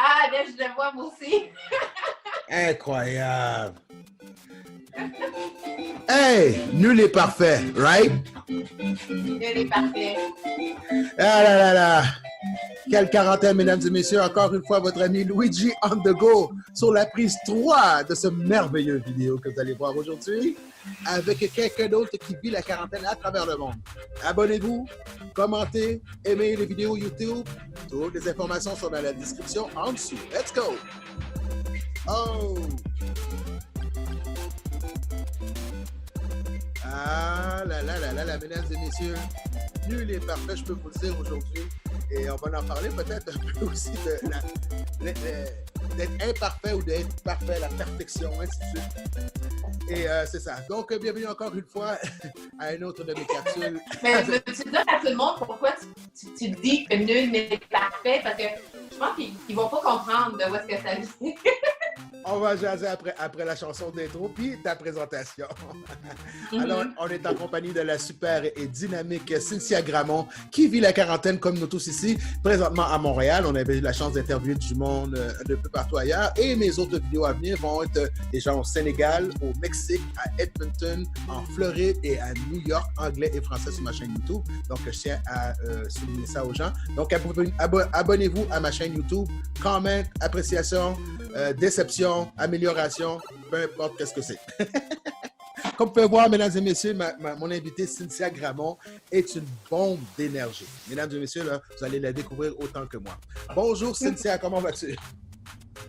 Ah, là, je le vois, moi aussi. Incroyable. Hey, nul est parfait, right? Nul est parfait. Ah là là là. Quelle quarantaine, mesdames et messieurs. Encore une fois, votre ami Luigi on the go sur la prise 3 de ce merveilleux vidéo que vous allez voir aujourd'hui avec quelqu'un d'autre qui vit la quarantaine à travers le monde. Abonnez-vous, commentez, aimez les vidéos YouTube. Toutes les informations sont dans la description en dessous. Let's go! Oh! Ah là là là là là, mesdames et messieurs. Nul est parfait, je peux vous le dire aujourd'hui. Et on va en parler peut-être un peu aussi d'être imparfait ou d'être parfait, la perfection, ainsi de suite. Et c'est ça. Donc, bienvenue encore une fois à une autre de mes capsules. Mais veux-tu dire à tout le monde pourquoi tu dis que nul n'est parfait? Parce que je pense qu'ils ne vont pas comprendre de où est-ce que ça vient. On va jaser après la chanson d'intro puis ta présentation. Alors, on est en compagnie de la super et dynamique Cynthia Gramont qui vit la quarantaine comme nous tous ici, présentement à Montréal. On avait eu la chance d'interviewer du monde de peu partout ailleurs et mes autres vidéos à venir vont être déjà au Sénégal, au Mexique, à Edmonton, en Floride et à New York, anglais et français sur ma chaîne YouTube. Donc, je tiens à souligner ça aux gens. Donc, abonnez-vous à ma chaîne YouTube, comment, appréciation, déception, amélioration, peu importe qu'est-ce que c'est. Comme vous pouvez voir, mesdames et messieurs, mon invitée Cynthia Gramont est une bombe d'énergie. Mesdames et messieurs, là, vous allez la découvrir autant que moi. Bonjour Cynthia, comment vas-tu?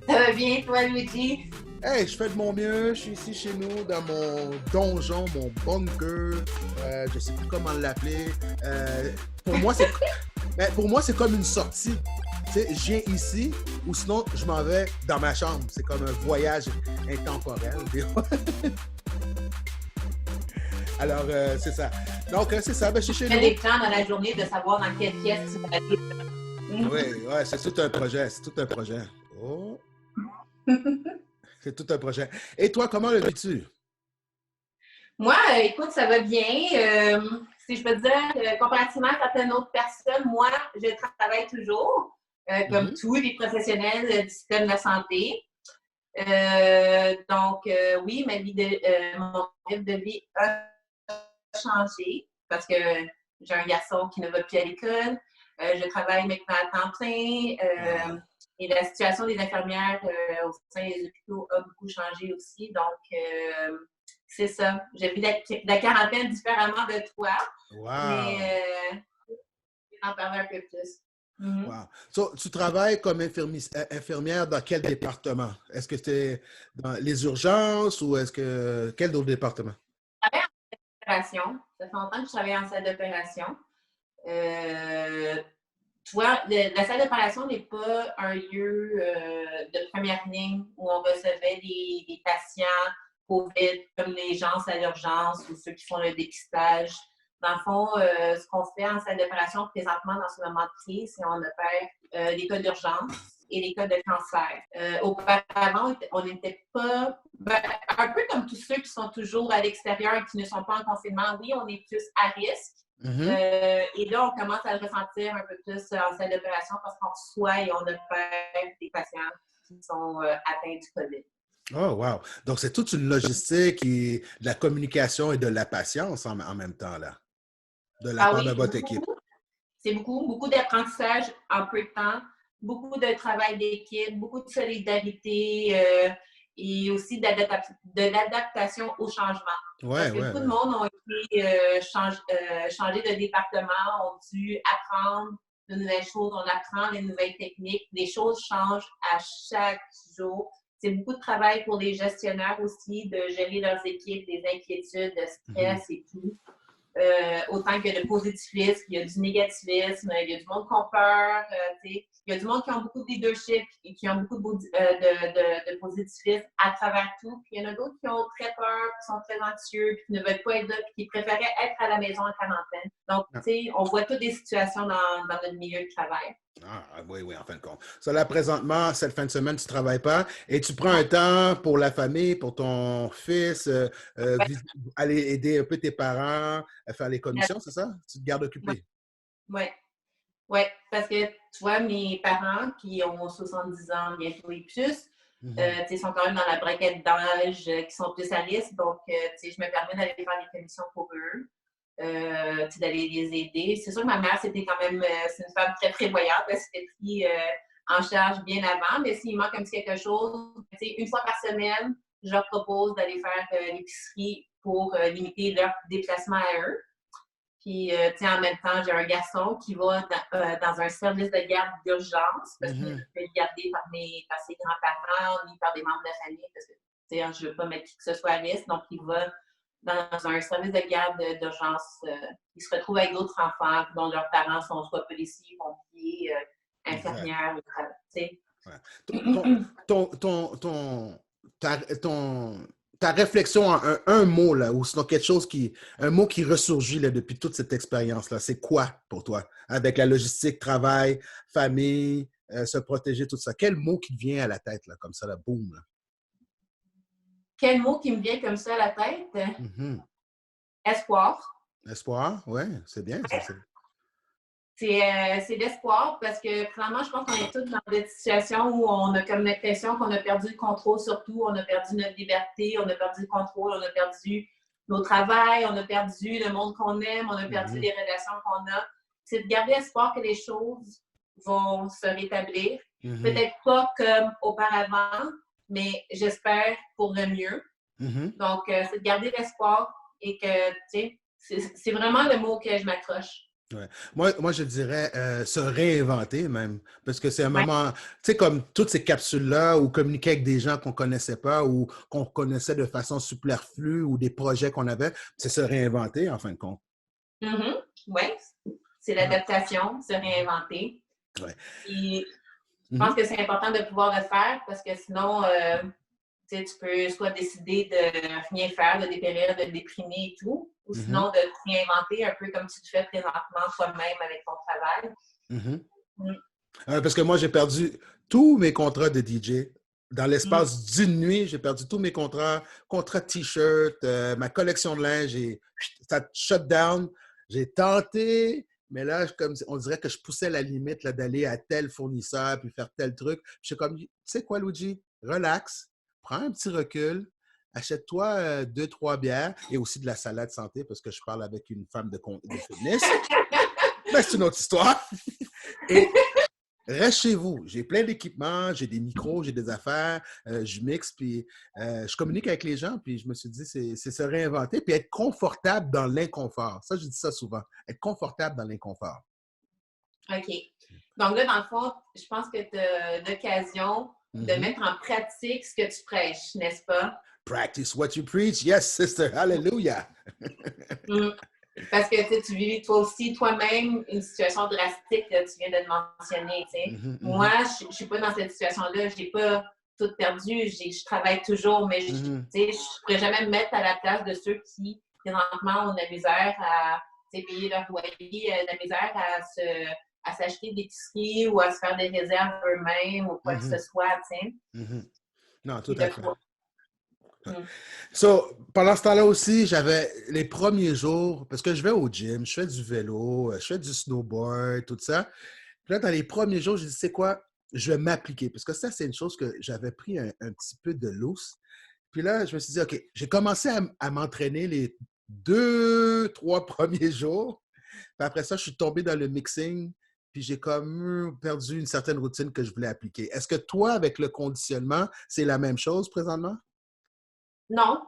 Ça va bien, toi, Luigi? Hey, je fais de mon mieux. Je suis ici chez nous, dans mon donjon, mon bunker. Je ne sais plus comment l'appeler. Pour moi, c'est comme une sortie. Tu sais, je viens ici ou sinon, je m'en vais dans ma chambre. C'est comme un voyage intemporel. Alors, c'est ça. Donc, c'est ça. Ben, je suis chez nous. Tu fais des plans dans la journée de savoir dans quelle pièce tu vas aller. Oui, c'est tout un projet. C'est tout un projet. Oh! C'est tout un projet. Et toi, comment le vis-tu? Moi, écoute, ça va bien. Si je peux te dire, comparativement à certaines autres personnes, moi, je travaille toujours, comme tous les professionnels du système de la santé. Donc, oui, mon rythme de vie a changé parce que j'ai un garçon qui ne va plus à l'école. Je travaille maintenant à temps plein. Et la situation des infirmières au sein des hôpitaux a beaucoup changé aussi. Donc, c'est ça. J'ai vu la quarantaine différemment de toi. Wow! Mais j'en parler un peu plus. Wow. So, tu travailles comme infirmière dans quel département? Est-ce que c'est dans les urgences ou quel autre département? Je travaille en opération. Ça fait longtemps que je travaille en salle d'opération. Tu vois, la salle d'opération n'est pas un lieu de première ligne où on recevait des patients COVID comme les gens à l'urgence ou ceux qui font le dépistage. Dans le fond, ce qu'on fait en salle d'opération présentement dans ce moment de crise, c'est qu'on opère les cas d'urgence et les cas de cancer. Auparavant, on n'était pas... un peu comme tous ceux qui sont toujours à l'extérieur et qui ne sont pas en confinement, oui, on est plus à risque. Et là, on commence à le ressentir un peu plus en salle d'opération parce qu'on reçoit et on opère des patients qui sont atteints du COVID. Oh, wow. Donc, c'est toute une logistique et de la communication et de la patience en même temps, là, de la part de votre équipe. C'est beaucoup d'apprentissage en peu de temps, beaucoup de travail d'équipe, beaucoup de solidarité et aussi de l'adaptation au changement. Parce que beaucoup de monde ont été changés de département, ont dû apprendre de nouvelles choses, on apprend les nouvelles techniques, les choses changent à chaque jour. C'est beaucoup de travail pour les gestionnaires aussi de gérer leurs équipes, des inquiétudes, de stress et tout. Autant que de positivisme, il y a du négativisme, il y a du monde qui ont peur, il y a du monde qui ont beaucoup de leadership et qui ont beaucoup de positivisme à travers tout. Puis il y en a d'autres qui ont très peur, qui sont très anxieux, qui ne veulent pas être là, puis qui préféraient être à la maison en quarantaine. Donc, on voit toutes des situations dans notre milieu de travail. Ah, oui, en fin de compte. Ça, là, présentement, cette fin de semaine, tu ne travailles pas et tu prends un temps pour la famille, pour ton fils, aller aider un peu tes parents à faire les commissions, c'est ça? Tu te gardes occupé? Oui. Oui, parce que tu vois, mes parents qui ont 70 ans bientôt et plus, sont quand même dans la braquette d'âge qui sont plus à risque. Donc, je me permets d'aller faire des commissions pour eux, d'aller les aider. C'est sûr que ma mère, c'était quand même, c'est une femme très prévoyante. Elle s'était pris en charge bien avant. Mais s'il manque un petit quelque chose, une fois par semaine, je leur propose d'aller faire l'épicerie pour limiter leur déplacement à eux. Puis, en même temps, j'ai un garçon qui va dans un service de garde d'urgence parce qu'il est gardé par ses grands-parents ni par des membres de la famille parce que, je ne veux pas mettre qui que ce soit à risque. Donc, il va dans un service de garde d'urgence. Il se retrouve avec d'autres enfants dont leurs parents sont soit policiers, pompiers, infirmières, tu sais. Ta réflexion en un mot, là, ou sinon quelque chose un mot qui ressurgit là, depuis toute cette expérience-là, c'est quoi pour toi? Avec la logistique, travail, famille, se protéger, tout ça. Quel mot qui te vient à la tête, là, comme ça, là, boum? Là? Quel mot qui me vient comme ça à la tête? Espoir. Espoir, oui, c'est bien. Ça, c'est l'espoir parce que clairement, je pense qu'on est tous dans des situations où on a comme l'impression qu'on a perdu le contrôle sur tout, on a perdu notre liberté, on a perdu le contrôle, on a perdu nos travails, on a perdu le monde qu'on aime, on a perdu les relations qu'on a. C'est de garder espoir que les choses vont se rétablir. Peut-être pas comme auparavant, mais j'espère pour le mieux. Donc, c'est de garder l'espoir et que, tu sais, c'est vraiment le mot que je m'accroche. Ouais. Moi, je dirais se réinventer même, parce que c'est un moment, tu sais, comme toutes ces capsules-là, ou communiquer avec des gens qu'on ne connaissait pas ou qu'on connaissait de façon superflue ou des projets qu'on avait, c'est se réinventer en fin de compte. Oui, c'est l'adaptation, se réinventer. Ouais. Et je pense que c'est important de pouvoir le faire parce que sinon, tu peux soit décider de rien faire, de dépérir, de déprimer et tout, ou sinon de te réinventer un peu comme tu le fais présentement toi-même avec ton travail. Parce que moi, j'ai perdu tous mes contrats de DJ. Dans l'espace d'une nuit, j'ai perdu tous mes contrats de t-shirt, ma collection de linge, ça shut down. J'ai tenté, mais là, on dirait que je poussais la limite là, d'aller à tel fournisseur puis faire tel truc. Je suis comme, tu sais quoi, Luigi? Relax, prends un petit recul, achète-toi 2-3 bières et aussi de la salade santé parce que je parle avec une femme de fitness. Mais c'est une autre histoire. Et reste chez vous. J'ai plein d'équipements, j'ai des micros, j'ai des affaires, je mixe, puis je communique avec les gens, puis je me suis dit, c'est se réinventer, puis être confortable dans l'inconfort. Ça, je dis ça souvent, être confortable dans l'inconfort. OK. Donc là, dans le fond, je pense que tu as l'occasion de mettre en pratique ce que tu prêches, n'est-ce pas? Practice what you preach. Yes, sister. Hallelujah. Parce que tu vis toi aussi toi-même une situation drastique, là, tu viens de le mentionner. Moi, je ne suis pas dans cette situation-là. Je n'ai pas tout perdu. Je travaille toujours, mais je ne pourrais jamais me mettre à la place de ceux qui, présentement, ont de la misère à payer leur loyer, de la misère à s'acheter des épiceries ou à se faire des réserves eux-mêmes ou quoi que ce soit. Non, tout à fait. So, pendant ce temps-là aussi, j'avais les premiers jours, parce que je vais au gym, je fais du vélo, je fais du snowboard, tout ça. Puis là, dans les premiers jours, j'ai dit, c'est quoi? Je vais m'appliquer. Parce que ça, c'est une chose que j'avais pris un petit peu de loose. Puis là, je me suis dit, OK, j'ai commencé à m'entraîner les 2-3 premiers jours. Puis après ça, je suis tombé dans le mixing. Puis j'ai comme perdu une certaine routine que je voulais appliquer. Est-ce que toi, avec le conditionnement, c'est la même chose présentement? Non.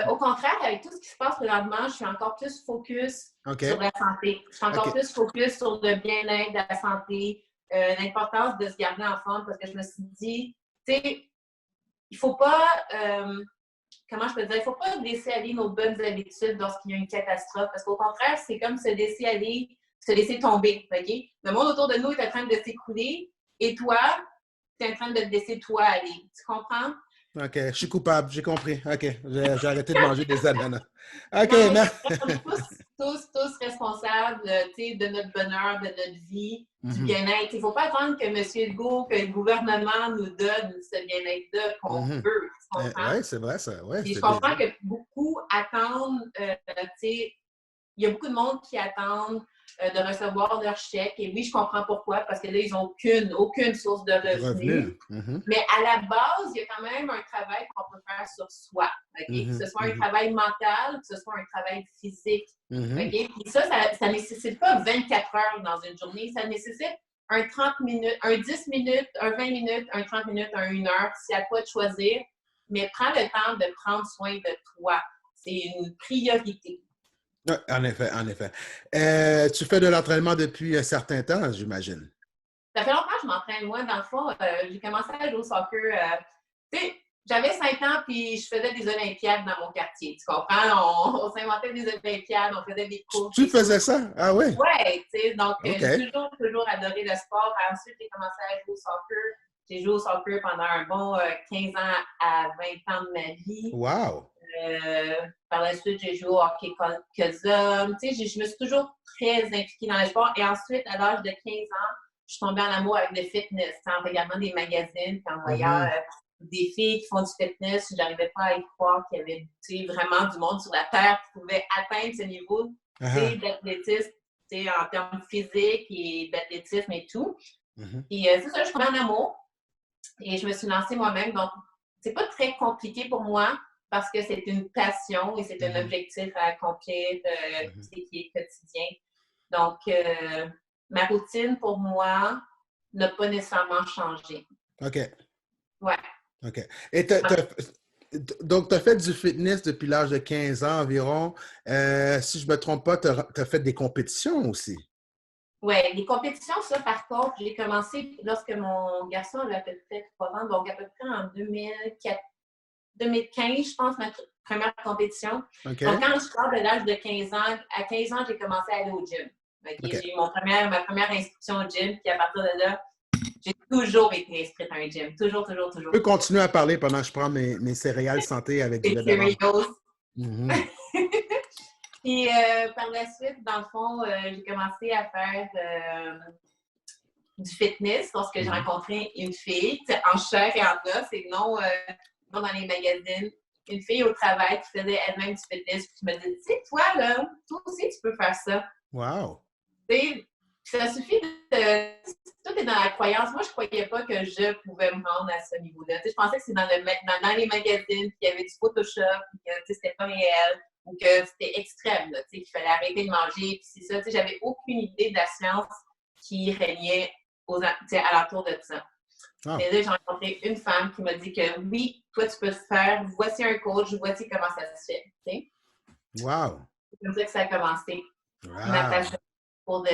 Au contraire, avec tout ce qui se passe présentement, je suis encore plus focus sur la santé. Je suis encore plus focus sur le bien-être, de la santé, l'importance de se garder en forme parce que je me suis dit, tu sais, il ne faut pas, comment je peux dire, il ne faut pas laisser aller nos bonnes habitudes lorsqu'il y a une catastrophe parce qu'au contraire, c'est comme se laisser aller, se laisser tomber. OK? Le monde autour de nous est en train de s'écrouler et toi, tu es en train de te laisser toi aller. Tu comprends? OK, je suis coupable, j'ai compris. OK, j'ai arrêté de manger des ananas. OK, non. Tous responsables de notre bonheur, de notre vie, du bien-être. Il ne faut pas attendre que M. Legault, que le gouvernement nous donne ce bien-être-là qu'on veut. Oui, c'est vrai ça. Ouais, je comprends que beaucoup attendent, il y a beaucoup de monde qui attendent de recevoir leur chèque. Et oui, je comprends pourquoi, parce que là, ils n'ont aucune source de revenus. Mais à la base, il y a quand même un travail qu'on peut faire sur soi. Okay? Que ce soit un travail mental, que ce soit un travail physique. Okay? Puis ça ne nécessite pas 24 heures dans une journée. Ça nécessite un 30 minutes, un 10 minutes, un 20 minutes, un 30 minutes, un 1 heure. C'est à toi de choisir. Mais prends le temps de prendre soin de toi. C'est une priorité. Oui, en effet, en effet. Tu fais de l'entraînement depuis un certain temps, j'imagine. Ça fait longtemps que je m'entraîne. Moi, dans le fond, j'ai commencé à jouer au soccer. Tu sais, j'avais 5 ans, puis je faisais des Olympiades dans mon quartier. Tu comprends? On s'inventait des Olympiades, on faisait des courses. Tu faisais ça? Ah oui? Oui, tu sais. Donc, j'ai toujours adoré le sport. Ensuite, j'ai commencé à jouer au soccer. J'ai joué au soccer pendant un bon 15 ans à 20 ans de ma vie. Wow! Par la suite, j'ai joué au hockey quelques hommes. Tu sais, je me suis toujours très impliquée dans le sport. Et ensuite, à l'âge de 15 ans, je suis tombée en amour avec le fitness. En regardant des magazines, puis en voyant des filles qui font du fitness, je n'arrivais pas à y croire qu'il y avait vraiment du monde sur la Terre qui pouvait atteindre ce niveau d'athlétisme en termes physiques et d'athlétisme et tout. Et c'est ça, je suis tombée en amour et je me suis lancée moi-même. Donc, c'est pas très compliqué pour moi parce que c'est une passion et c'est un objectif à accomplir qui est quotidien. Donc, ma routine, pour moi, n'a pas nécessairement changé. OK. Ouais. OK. Et donc, tu as fait du fitness depuis l'âge de 15 ans environ. Si je ne me trompe pas, tu as fait des compétitions aussi. Oui, les compétitions, ça, par contre, j'ai commencé lorsque mon garçon avait à peu près 3 ans, donc à peu près en 2015, je pense, ma première compétition. Okay. Donc, quand je parle de l'âge de 15 ans, à 15 ans, j'ai commencé à aller au gym. Okay? J'ai eu ma première inscription au gym, puis à partir de là, j'ai toujours été inscrite à un gym. Toujours. Je peux continuer à parler pendant que je prends mes céréales santé avec du lait d'amande. Puis, par la suite, dans le fond, j'ai commencé à faire du fitness lorsque j'ai rencontré une fille, en chair et en os, et non dans les magazines. Une fille au travail qui faisait elle-même du fitness, puis qui me dit, tu sais, toi, là, toi aussi, tu peux faire ça. Wow! Tu sais, ça suffit de... Tout est dans la croyance. Moi, je ne croyais pas que je pouvais me rendre à ce niveau-là. Tu sais, je pensais que c'est dans les magazines, qu'il y avait du Photoshop, que c'était pas réel, ou que c'était extrême, là, qu'il fallait arrêter de manger, puis c'est ça. Tu sais, j'avais aucune idée de la science qui régnait alentour de ça. Oh. Et là, j'ai rencontré une femme qui m'a dit que oui, toi, tu peux le faire. Voici un coach, voici comment ça se fait. Tu sais? Wow! C'est comme ça que ça a commencé. Wow. Ma passion pour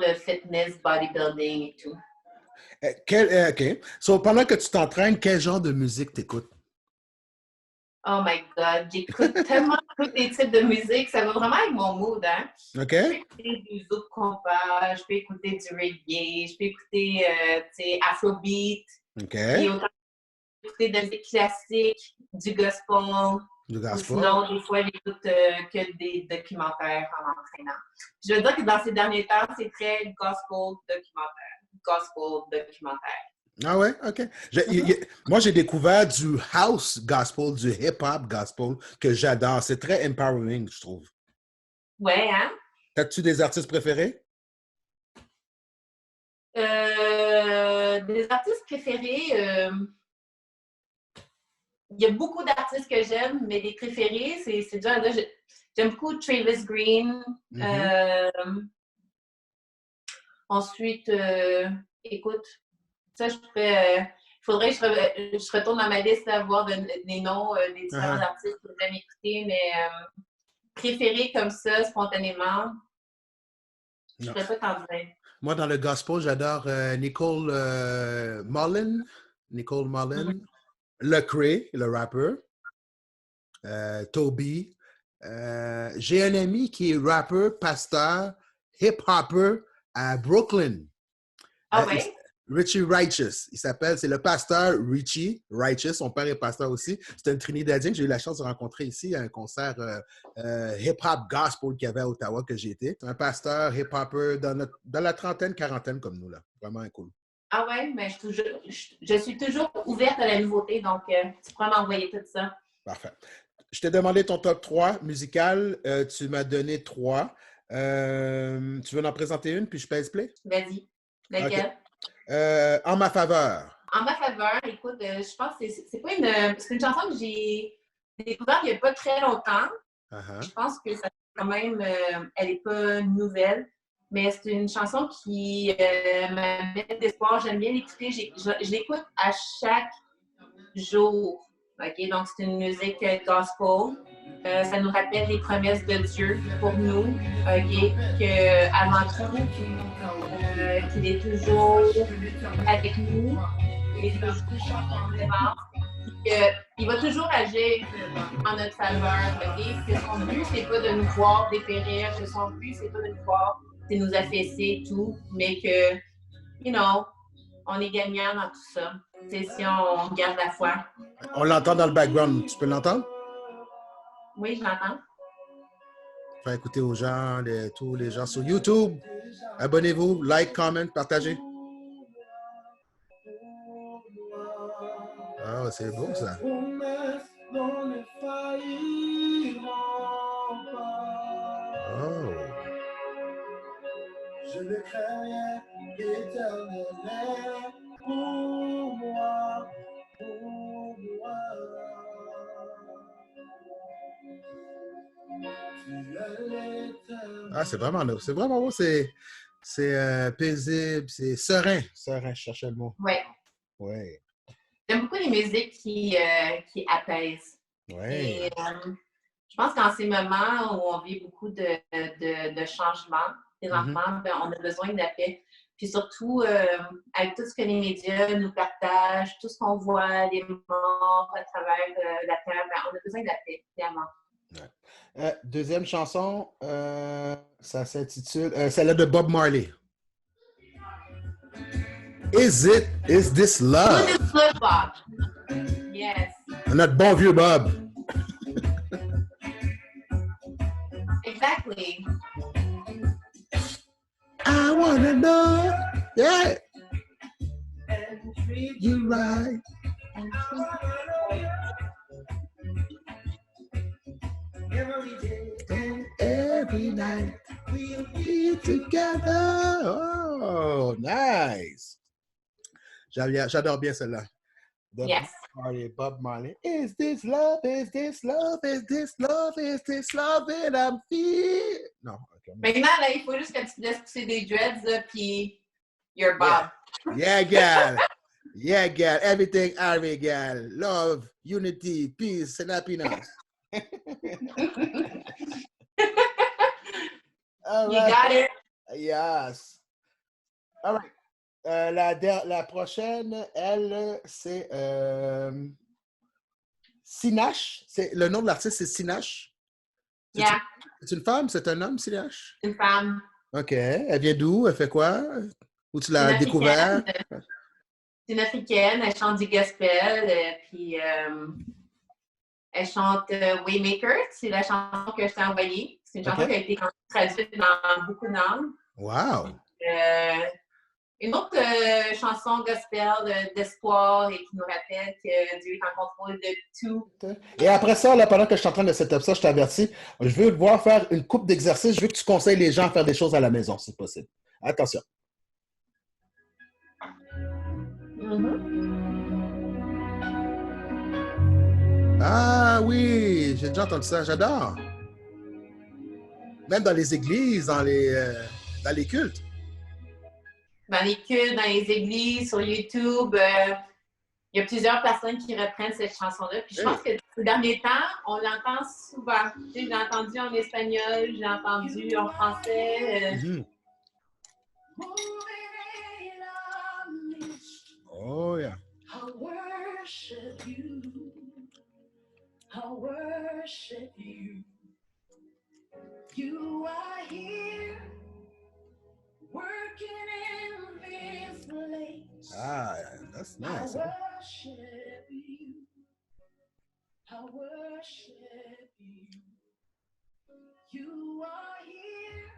le fitness, bodybuilding et tout. OK. So, pendant que tu t'entraînes, quel genre de musique t'écoutes? Oh my God, j'écoute tellement tous les types de musique. Ça va vraiment avec mon mood, hein? OK. Je peux écouter du zouk compas, je peux écouter du reggae, je peux écouter, afrobeat. OK. Puis autant écouter de la musique classique, du gospel. Du gospel. Sinon, des fois, j'écoute que des documentaires en m'entraînant. Je veux dire que dans ces derniers temps, c'est très gospel documentaire. Ah ouais? OK. Moi, j'ai découvert du house gospel, du hip-hop gospel que j'adore. C'est très empowering, je trouve. Ouais, hein? As-tu des artistes préférés? Des artistes préférés... Il y a beaucoup d'artistes que j'aime, mais les préférés, c'est dur à dire. J'aime beaucoup Travis Green. Ensuite, écoute, ça, il faudrait que je retourne dans ma liste à voir les noms des différents artistes que j'aime écouter, mais préférés comme ça, spontanément, je ne pourrais pas t'en dire. Moi, dans le gospel, j'adore Nicole Mullen. Lecrae, le rappeur, Toby. J'ai un ami qui est rappeur, pasteur, hip-hopper à Brooklyn. Ah oui? Richie Righteous. Il s'appelle, c'est le pasteur Richie Righteous. Son père est pasteur aussi. C'est un Trinidadien que j'ai eu la chance de rencontrer ici à un concert hip-hop gospel qu'il y avait à Ottawa que j'ai été. C'est un pasteur hip-hopper dans la trentaine, quarantaine comme nous, là. Vraiment cool. Ah ouais, mais je suis toujours ouverte à la nouveauté, donc tu pourras m'envoyer tout ça. Parfait. Je t'ai demandé ton top 3 musical. Tu m'as donné 3. Tu veux en présenter une, puis je pèse play? Vas-y. OK. Laquelle? En ma faveur. En ma faveur, écoute, je pense que c'est pas c'est une chanson que j'ai découverte il n'y a pas très longtemps. Je pense que ça quand même, elle n'est pas nouvelle, mais c'est une chanson qui m'amène d'espoir. J'aime bien l'écouter. Je l'écoute à chaque jour. OK? Donc, c'est une musique gospel. Ça nous rappelle les promesses de Dieu pour nous. OK? Qu'avant tout, qu'il est toujours avec nous. Il est toujours vraiment. Il va toujours agir en notre faveur. Okay? Que son but, c'est pas de nous voir dépérir. Que son but, c'est pas de nous voir, c'est nous affaisser, tout. Mais que, you know, on est gagnant dans tout ça. C'est si on garde la foi. On l'entend dans le background. Tu peux l'entendre? Oui, je l'entends. Faire écouter aux gens, tous les gens sur YouTube. Abonnez-vous, like, comment, partagez. Ah, c'est beau ça. Oh. Je ne crains rien, l'Éternel est pour moi, pour moi. Ah, c'est vraiment beau, c'est paisible, c'est serein, je cherchais le mot. Oui. Ouais. J'aime beaucoup les musiques qui apaisent. Ouais. Et, je pense qu'en ces moments où on vit beaucoup de changements, les enfants, ben, on a besoin de la paix. Puis surtout, avec tout ce que les médias nous partagent, tout ce qu'on voit, les morts à travers la terre, ben, on a besoin de la paix, évidemment. Ouais. Deuxième chanson, ça s'intitule, celle-là de Bob Marley. Is this love? Is this love, Bob? Yes. Notre bon vieux Bob. Exactly. I wanna know, yeah. And treat you right. Every day and every night we'll be together. Oh, nice. J'adore bien celle-là. Yes. Bob Marley. Is this love? Is this love? Is this love? Is this love that I'm feeling? Non. Okay. Maintenant, là, il faut juste que tu te laisses pousser des dreads, puis you're Bob. Yeah, gal. Yeah, gal. Everything Harvey, gal. Love, unity, peace, and happiness. All right. You got it. Yes. All right. La prochaine, elle, c'est Sinash. Le nom de l'artiste, c'est Sinash. Yeah. C'est une femme? C'est un homme, Sinash? Une femme. OK. Elle vient d'où? Elle fait quoi? Où tu l'as découvert? C'est une Africaine. Elle chante du gospel. Puis elle chante Waymaker. C'est la chanson que je t'ai envoyée. C'est une chanson qui a été traduite dans beaucoup de langues. Wow! Une autre chanson gospel d'espoir et qui nous rappelle que Dieu est en contrôle de tout. Et après ça, là, pendant que je suis en train de setup ça, je t'avertis, je veux te voir faire une coupe d'exercices. Je veux que tu conseilles les gens à faire des choses à la maison, si possible. Attention. Ah oui, j'ai déjà entendu ça. J'adore. Même dans les églises, dans les cultes. Dans les cultes, dans les églises, sur YouTube, il y a plusieurs personnes qui reprennent cette chanson-là. Puis je pense que ces derniers temps, on l'entend souvent. Tu sais, je l'ai entendu en espagnol, je l'ai entendu en français. Oh, yeah. I worship you. I worship you. You are here, working in this place. Ah, that's nice. I worship you. I worship you. You are here,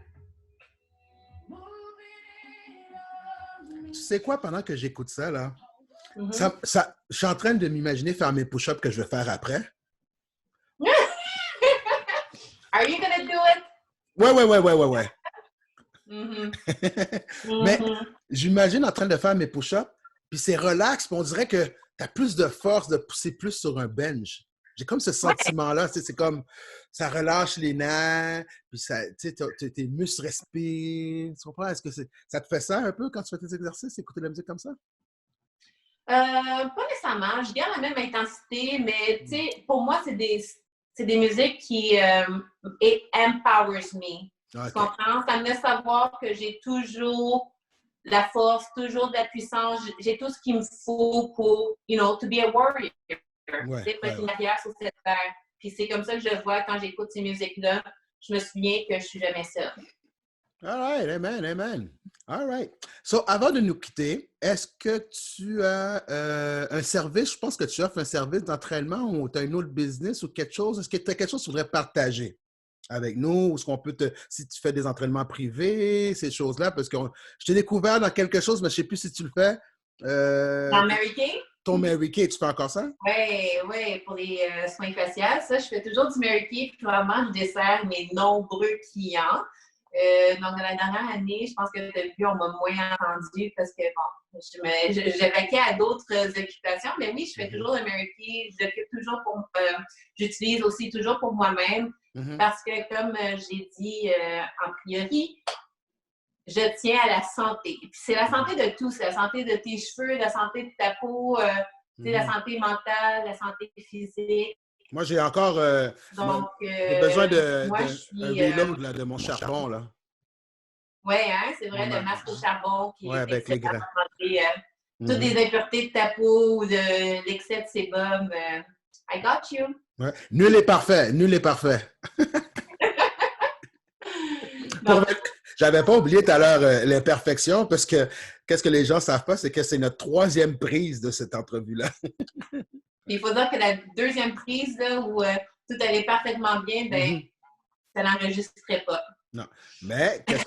moving in. Tu sais quoi, pendant que j'écoute ça, là, je suis en train de m'imaginer faire mes push-ups que je vais faire après. Are you gonna do it? Ouais. Mhm. Mais Mhm. j'imagine en train de faire mes push-ups, puis c'est relax, puis on dirait que tu as plus de force de pousser plus sur un bench. J'ai comme ce Ouais. sentiment-là, tu sais, c'est comme ça relâche les nerfs, puis ça, tu sais, tes muscles respirent. Tu comprends? Est-ce que ça te fait ça un peu quand tu fais tes exercices, écouter de la musique comme ça? Pas nécessairement. Je garde la même intensité, mais tu sais, pour moi, c'est des musiques qui it empowers me. Tu OK. comprends? Ça me laisse savoir que j'ai toujours la force, toujours de la puissance. J'ai tout ce qu'il me faut pour, to be a warrior. Ouais, C'est pour ouais, être une ouais. guerrière sur cette terre. Puis c'est comme ça que je vois quand j'écoute ces musiques-là. Je me souviens que je suis jamais seule. All right, amen, amen. All right. So, avant de nous quitter, est-ce que tu as un service, je pense que tu offres un service d'entraînement ou tu as une autre business ou quelque chose? Est-ce que tu as quelque chose que tu voudrais partager avec nous? Ou est-ce qu'on peut si tu fais des entraînements privés, ces choses-là? Parce que je t'ai découvert dans quelque chose, mais je ne sais plus si tu le fais. Dans Mary Kay? Ton Mary Kay, tu fais encore ça? Oui, pour les soins faciaux, ça, je fais toujours du Mary Kay, puis vraiment, je dessert mes nombreux clients. Donc, dans la dernière année, je pense que depuis, on m'a moins entendu parce que, bon, je vaquais à d'autres occupations. Mais oui, je fais toujours le Mary Kay, j'utilise aussi toujours pour moi-même Mhm. parce que, comme j'ai dit en priori, je tiens à la santé. Puis c'est la santé de tout, c'est la santé de tes cheveux, la santé de ta peau, la Mhm. santé mentale, la santé physique. Moi, j'ai encore Donc, j'ai besoin moi, je un suis. reload là, de mon charbon, là. Oui, hein, c'est vrai, Mon, le masque au charbon qui ouais, est avec excellent les grains. pour enlever toutes Mhm. les impuretés de ta peau ou de l'excès de sébum. I got you. Ouais. Nul est parfait, nul est parfait. Pour... Donc, J'avais pas oublié tout à l'heure l'imperfection parce que qu'est-ce que les gens savent pas, c'est que c'est notre troisième prise de cette entrevue-là. il faut dire que la deuxième prise, là, où tout allait parfaitement bien, ben, Mhm. ça n'enregistrait pas. Non. Mais qu'est-ce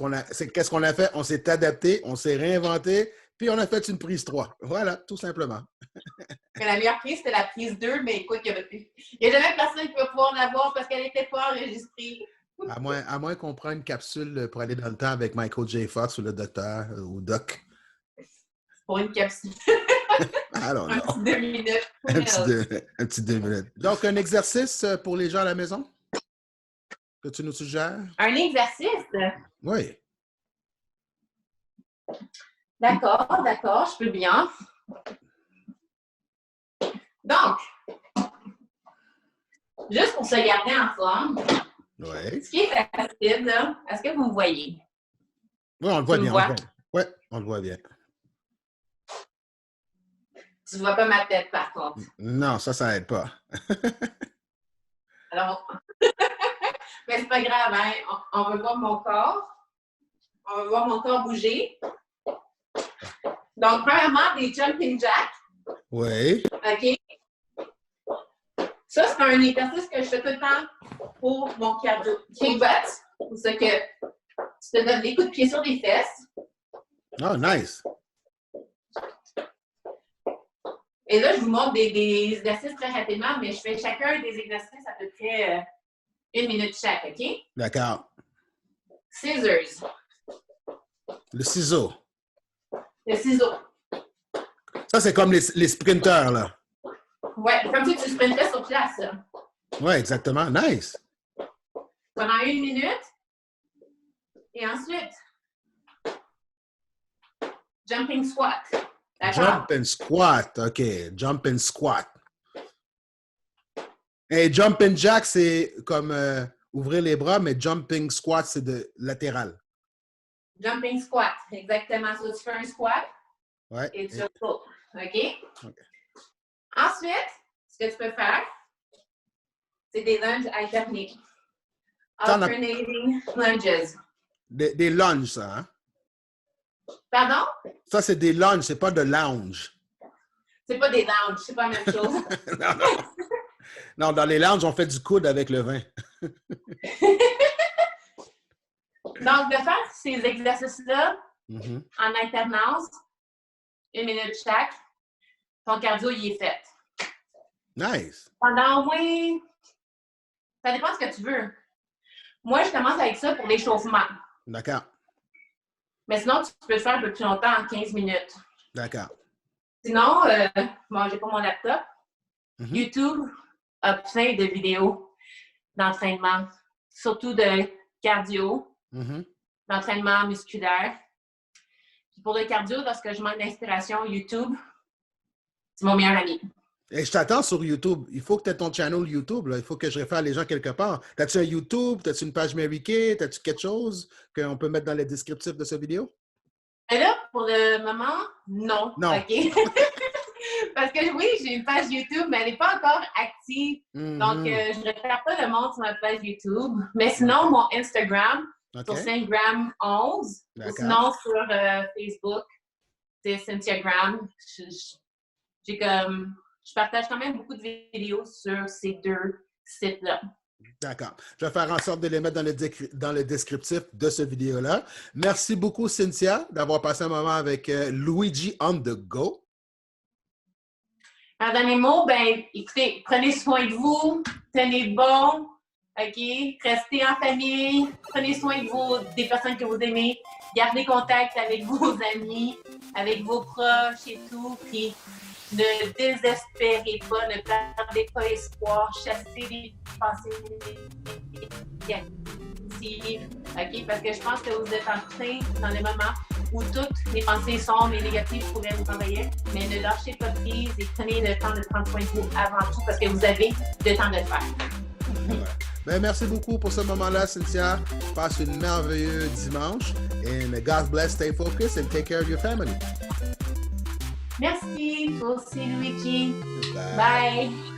qu'on a fait? On s'est adapté, on s'est réinventé, puis on a fait une prise 3. Voilà, tout simplement. Mais la meilleure prise, c'était la prise 2, mais écoute, il n'y a jamais personne qui va pouvoir l'avoir parce qu'elle n'était pas enregistrée. À moins qu'on prenne une capsule pour aller dans le temps avec Michael J. Fox ou le docteur ou Doc. Pour une capsule. I don't Un know. petit 2 minutes. Un petit 2 minutes. Donc, un exercice pour les gens à la maison que tu nous suggères? Un exercice. Oui. D'accord, je peux bien. Donc, juste pour se garder en forme, Oui. ce qui est facile, là, est-ce que vous me voyez? Oui, on le voit Tu me bien. On le vois? voit. Oui, on le voit bien. Tu ne vois pas ma tête, par contre. Non, ça aide pas. Alors, mais c'est pas grave, hein? On va voir mon corps. On va voir mon corps bouger. Donc, premièrement, des jumping jacks. Oui. OK? Ça, c'est un exercice que je fais tout le temps pour mon cardio. Kick butt, pour ce que tu te donnes des coups de pied sur les fesses. Oh, nice. Et là, je vous montre des exercices très rapidement, mais je fais chacun des exercices à peu près 1 minute chaque, OK? D'accord. Scissors. Le ciseau. Le ciseau. Ça, c'est comme les sprinteurs, là. Ouais, comme si tu sprintais sur place. Là. Oui, exactement. Nice. Pendant 1 minute. Et ensuite, jumping squat. D'accord? Jump and squat. OK. Jump and squat. Et jumping jack, c'est comme ouvrir les bras, mais jumping squat, c'est de latéral. Jumping squat. Exactement. So, tu fais un squat Ouais. et tu sautes. OK? OK. Ensuite, ce que tu peux faire, c'est des lunges alternés. Ça, Alternating lunges. des lunges, ça, hein? Pardon? Ça, c'est des lunges, c'est pas de lounge. C'est pas des lounges, c'est pas la même chose. Non, non. Non, dans les lounges, on fait du coude avec le vin. Donc, de faire ces exercices-là Mhm. en alternance, 1 minute chaque, ton cardio, il est fait. Nice. Pendant au moins, ça dépend de ce que tu veux. Moi, je commence avec ça pour l'échauffement. D'accord. Mais sinon, tu peux le faire un peu plus longtemps, en 15 minutes. D'accord. Sinon, bon, j'ai pas mon laptop. Mhm. YouTube a plein de vidéos d'entraînement, surtout de cardio, Mhm. d'entraînement musculaire. Puis pour le cardio, lorsque je manque d'inspiration, YouTube, c'est mon meilleur ami. Et je t'attends sur YouTube. Il faut que tu aies ton channel YouTube. Là. Il faut que je réfère les gens quelque part. As-tu un YouTube? As-tu une page Mary Kay? As-tu quelque chose qu'on peut mettre dans le descriptif de cette vidéo? Et là, pour le moment, non. Non. OK? Parce que oui, j'ai une page YouTube, mais elle n'est pas encore active. Donc, je ne réfère pas le monde sur ma page YouTube. Mais sinon, mon Instagram, sur Instagram 11, ou sinon sur Facebook, c'est Cynthiagram. Je partage quand même beaucoup de vidéos sur ces deux sites-là. D'accord. Je vais faire en sorte de les mettre dans le descriptif de cette vidéo-là. Merci beaucoup, Cynthia, d'avoir passé un moment avec Luigi on the go. En dernier mot, ben, écoutez, prenez soin de vous, tenez bon, OK? Restez en famille, prenez soin de vous, des personnes que vous aimez, gardez contact avec vos amis, avec vos proches et tout, puis ne désespérez pas, ne perdez pas espoir, chassez les pensées négatives, OK? Parce que je pense que vous êtes en train, dans le moment où toutes les pensées sombres et négatives pourraient vous envahir, mais ne lâchez pas prise et prenez le temps de prendre soin de vous avant tout parce que vous avez le temps de le faire. Ouais. Ben, merci beaucoup pour ce moment-là, Cynthia. Passe une merveilleuse dimanche. And God bless, stay focused and take care of your family. Merci, toi aussi, Luigi. Bye. Bye.